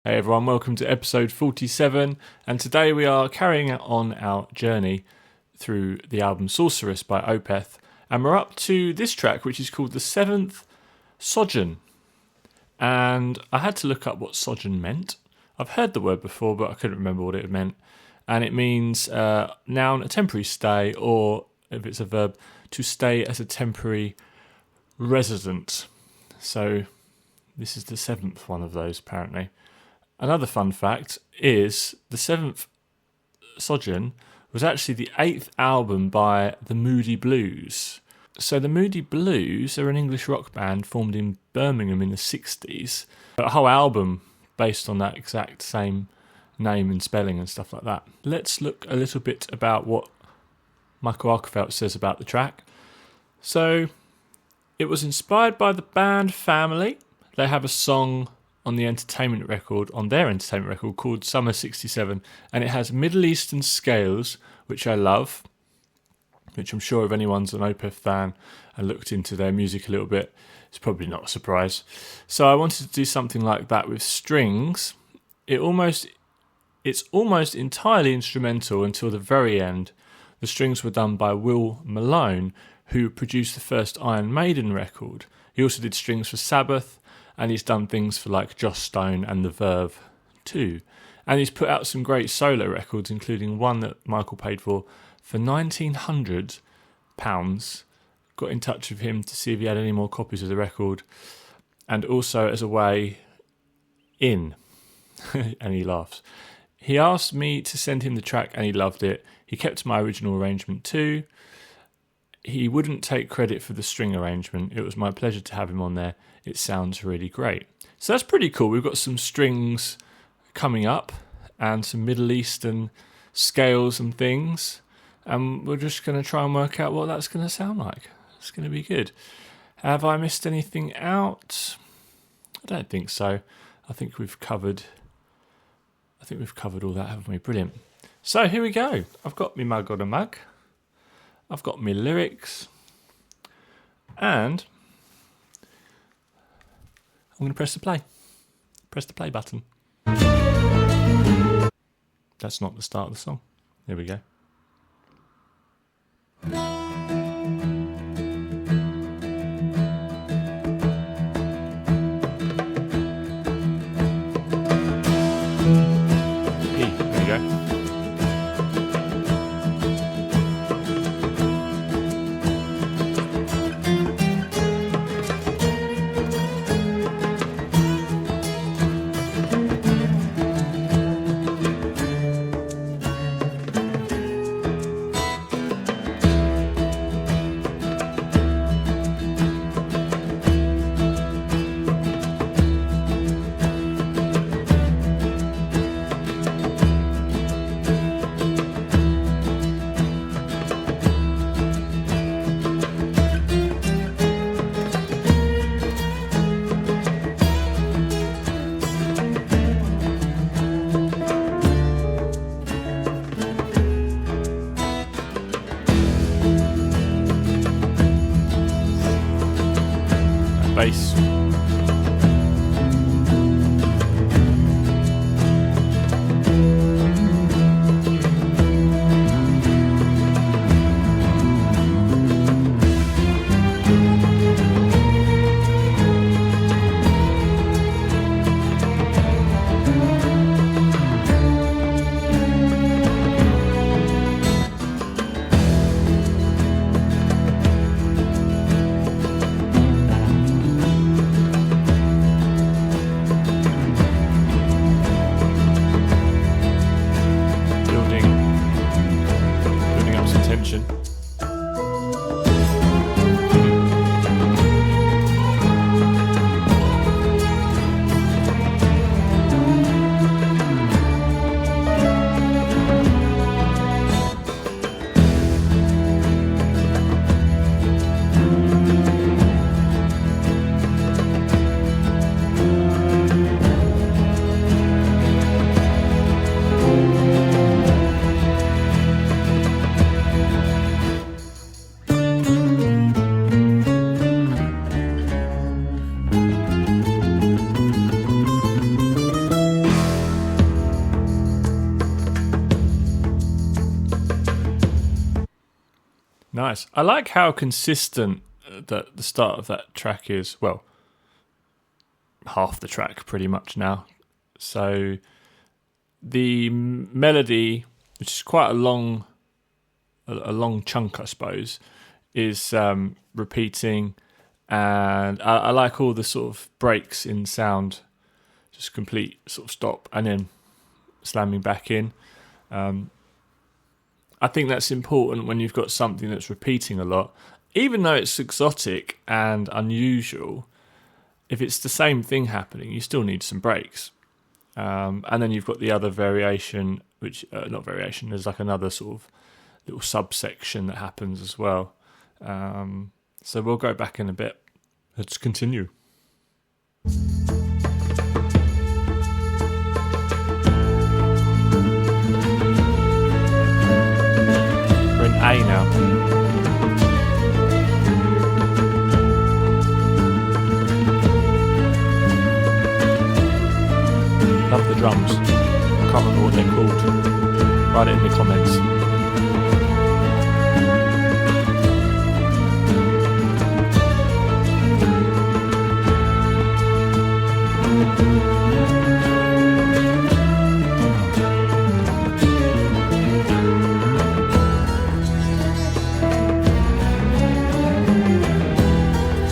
Hey everyone, welcome to episode 47, and today we are carrying on our journey through the album Sorceress by Opeth, and we're up to this track which is called the Seventh Sojourn. And I had to look up what sojourn meant. I've heard the word before, but I couldn't remember what it meant. And it means noun, a temporary stay, or if it's a verb, to stay as a temporary resident. So this is the seventh one of those, apparently. Another fun fact is the Seventh Sojourn was actually the eighth album by the Moody Blues. So the Moody Blues are an English rock band formed in Birmingham in the 60s. A whole album based on that exact same name and spelling and stuff like that. Let's look a little bit about what Michael Archifeld says about the track. So it was inspired by the band Family. They have a song on their entertainment record called Summer 67, and it has Middle Eastern scales, which I love, which I'm sure if anyone's an Opeth fan and looked into their music a little bit, it's probably not a surprise. So I wanted to do something like that with strings. It's almost entirely instrumental until the very end. The strings were done by Will Malone, who produced the first Iron Maiden record. He also did strings for Sabbath, and he's done things for like Joss Stone and The Verve too. And he's put out some great solo records, including one that Michael paid for £1,900. Got in touch with him to see if he had any more copies of the record, and also as a way in. And he laughs. He asked me to send him the track and he loved it. He kept my original arrangement too. He wouldn't take credit for the string arrangement. It was my pleasure to have him on there. It sounds really great. So that's pretty cool. We've got some strings coming up and some Middle Eastern scales and things. And we're just going to try and work out what that's going to sound like. It's going to be good. Have I missed anything out? I don't think so. I think we've covered all that, haven't we? Brilliant. So here we go. I've got me mug on a mug. I've got my lyrics, and I'm going to press the play. Press the play button. That's not the start of the song. Here we go. There we go. Bass. Nice. I like how consistent the start of that track is. Well, half the track pretty much now. So the melody, which is quite a long chunk, I suppose, is repeating, and I like all the sort of breaks in sound, just complete sort of stop and then slamming back in. I think that's important when you've got something that's repeating a lot, even though it's exotic and unusual. If it's the same thing happening, you still need some breaks. And then you've got the other variation, which not variation. There's like another sort of little subsection that happens as well. So we'll go back in a bit. Let's continue. We're in A now. Love the drums. I can't remember what they're called. Write it in the comments.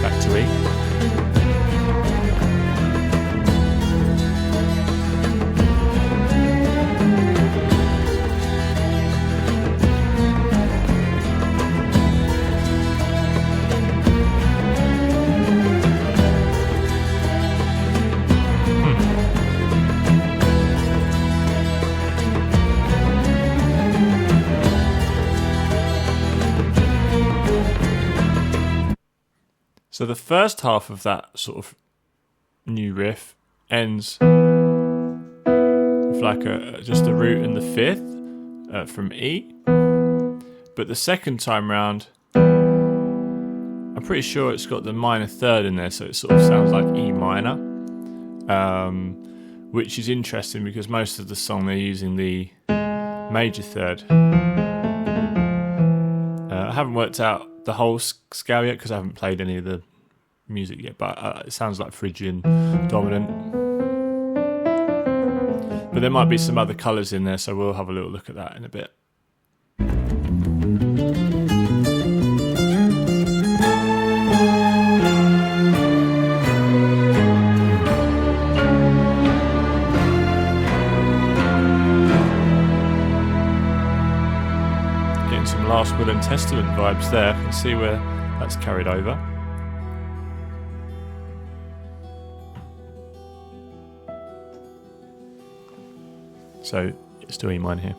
Back to E. So the first half of that sort of new riff ends with like just a root and the fifth from E. But the second time round, I'm pretty sure it's got the minor third in there, so it sort of sounds like E minor, which is interesting because most of the song they're using the major third. I haven't worked out the whole scale yet because I haven't played any of the music yet, but it sounds like Phrygian dominant. But there might be some other colours in there, so we'll have a little look at that in a bit. Getting some Last Will and Testament vibes there. You can see where that's carried over. So it's still E minor here.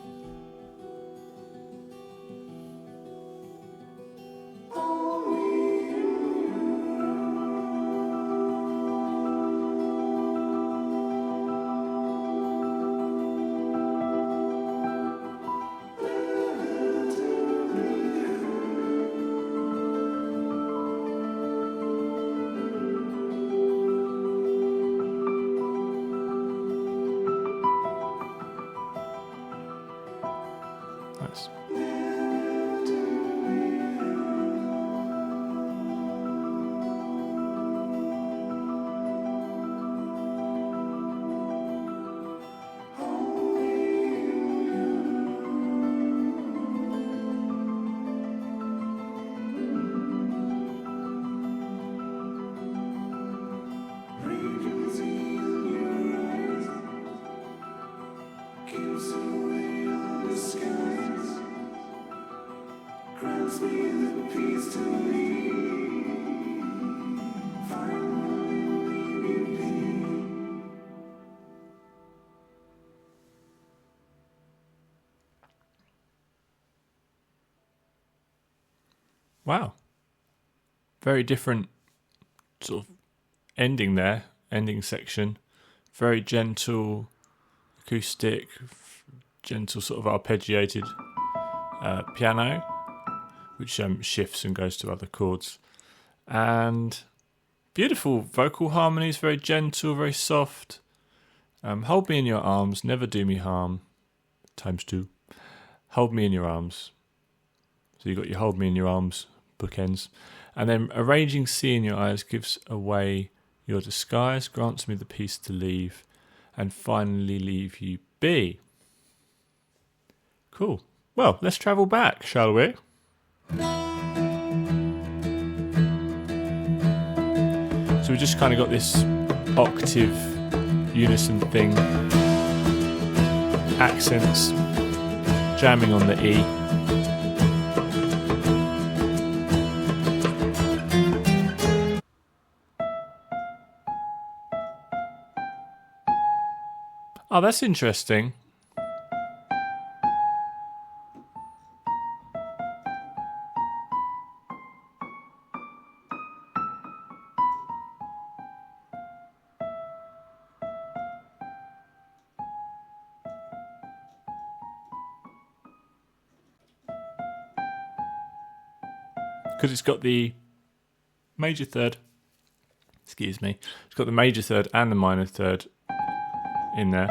Nice. Wow. Very different sort of ending there, ending section. Very gentle, acoustic, gentle sort of arpeggiated piano, which shifts and goes to other chords. And beautiful vocal harmonies, very gentle, very soft. Hold me in your arms, never do me harm. Times 2. Hold me in your arms. So you've got your hold me in your arms bookends. And then arranging C in your eyes gives away your disguise, grants me the peace to leave, and finally leave you be. Cool. Well, let's travel back, shall we? So we just kind of got this octave unison thing, accents, jamming on the E. Oh, that's interesting. Because it's got the major third, excuse me, it's got the major third and the minor third in there.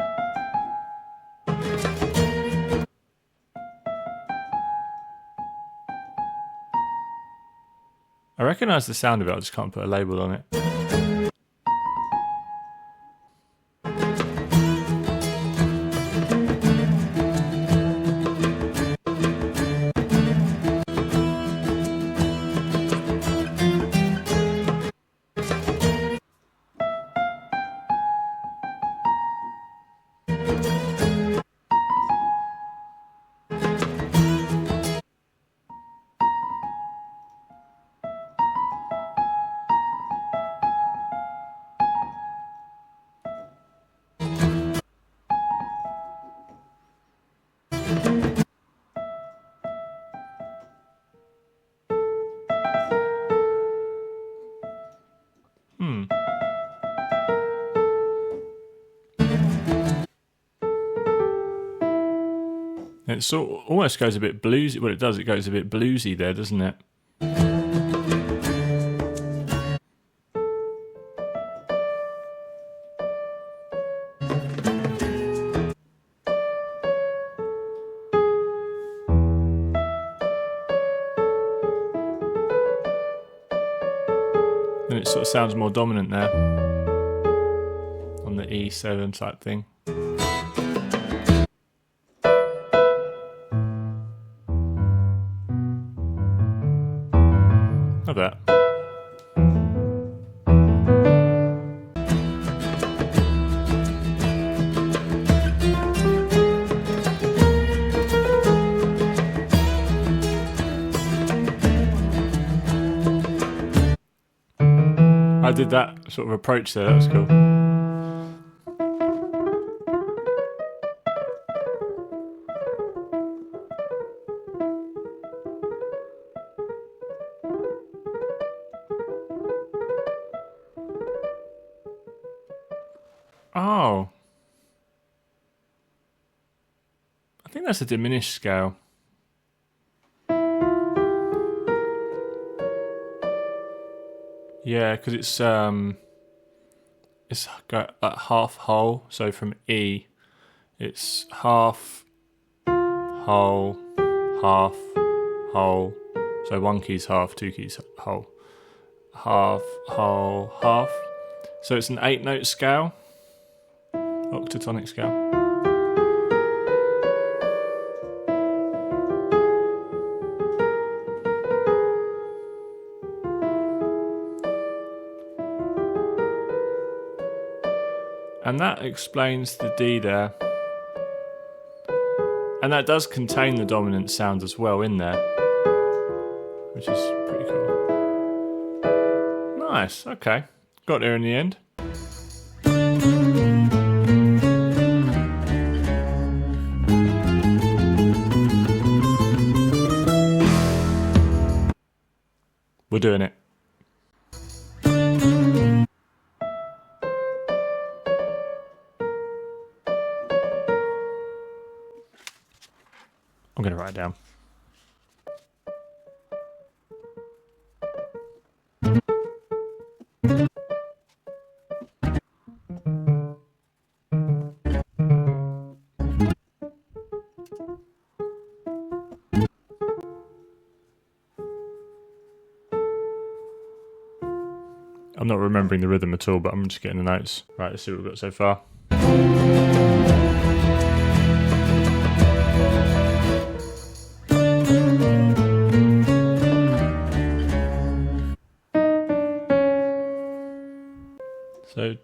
I recognise the sound of it, I just can't put a label on it. It almost goes a bit bluesy. Well, it does. It goes a bit bluesy there, doesn't it? And it sort of sounds more dominant there on the E7 type thing. Love that. I did that sort of approach there, that was cool. Oh. I think that's a diminished scale. Yeah, because it's got like half whole, so from E, it's half whole, half whole. So one key's half, two keys whole, half whole, half. So it's an 8-note scale, octatonic scale. And that explains the D there. And that does contain the dominant sound as well in there, which is pretty cool. Nice, okay. Got there in the end. We're doing it. I'm going to write it down. I'm not remembering the rhythm at all, but I'm just getting the notes. Right, let's see what we've got so far. So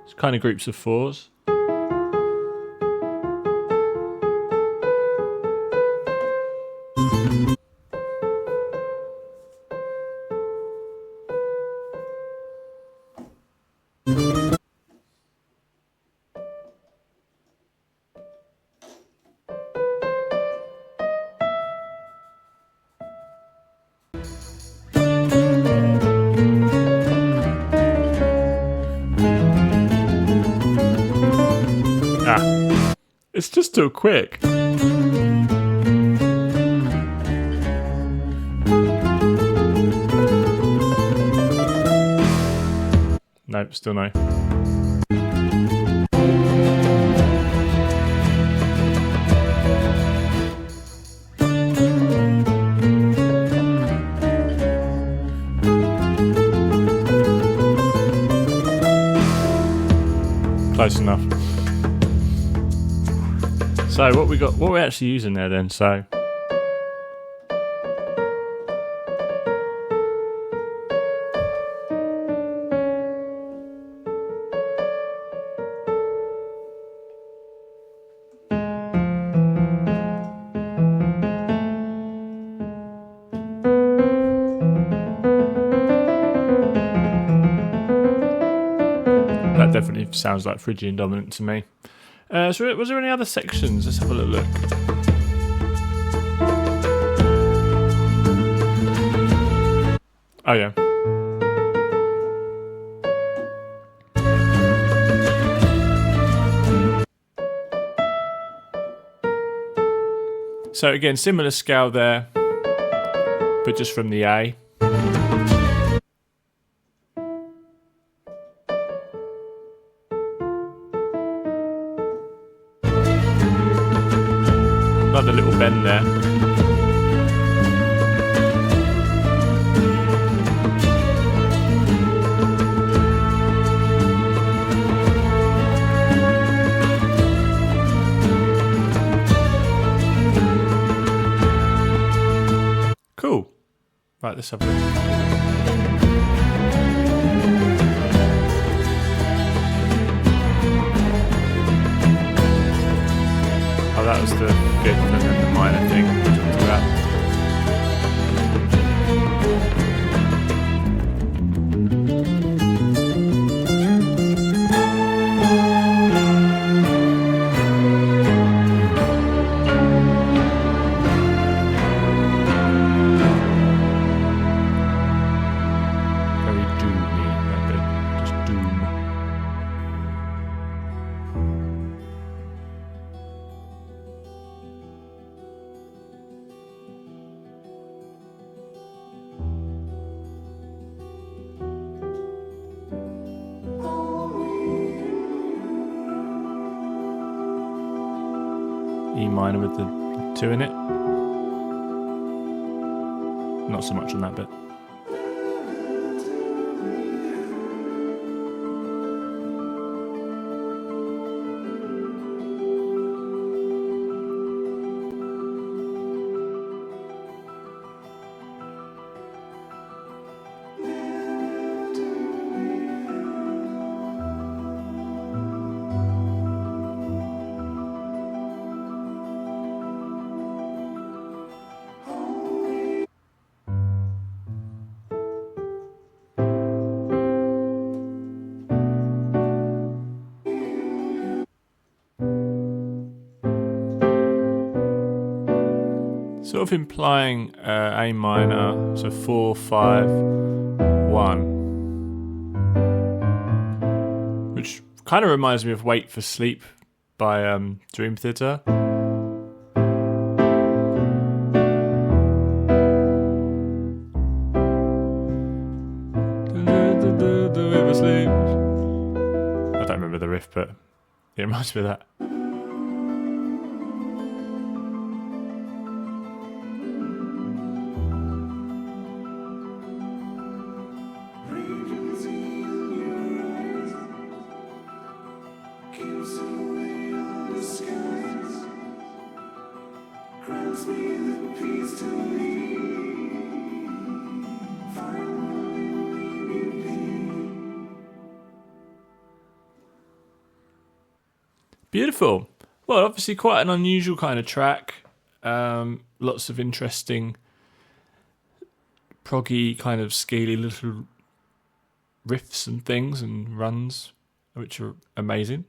it's kind of groups of fours. It's just too quick. Nope, still no. Close enough. So what we're actually using there then, so that definitely sounds like Phrygian dominant to me. So was there any other sections? Let's have a little look. Oh yeah. So again, similar scale there, but just from the A. Another little bend there. Cool. Right, let's have a look. Oh, that was the fifth and then the minor thing we talked about. Very doomy, that bit. Just doom. E minor with the 2 in it. Not so much on that bit. Sort of implying A minor, so 4, 5, 1, which kind of reminds me of Wait for Sleep by Dream Theater. I don't remember the riff, but it reminds me of that. keeps away on the skies, grants me the peace to leave, finally be. Beautiful. Well, obviously quite an unusual kind of track. Lots of interesting proggy kind of scaly little riffs and things and runs, which are amazing.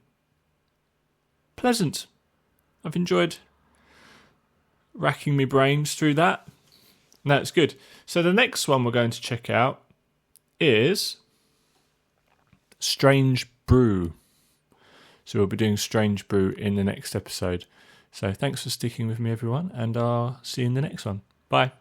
Pleasant. I've enjoyed racking my brains through that. No, it's good. So the next one we're going to check out is Strange Brew. So we'll be doing Strange Brew in the next episode. So thanks for sticking with me, everyone, and I'll see you in the next one. Bye.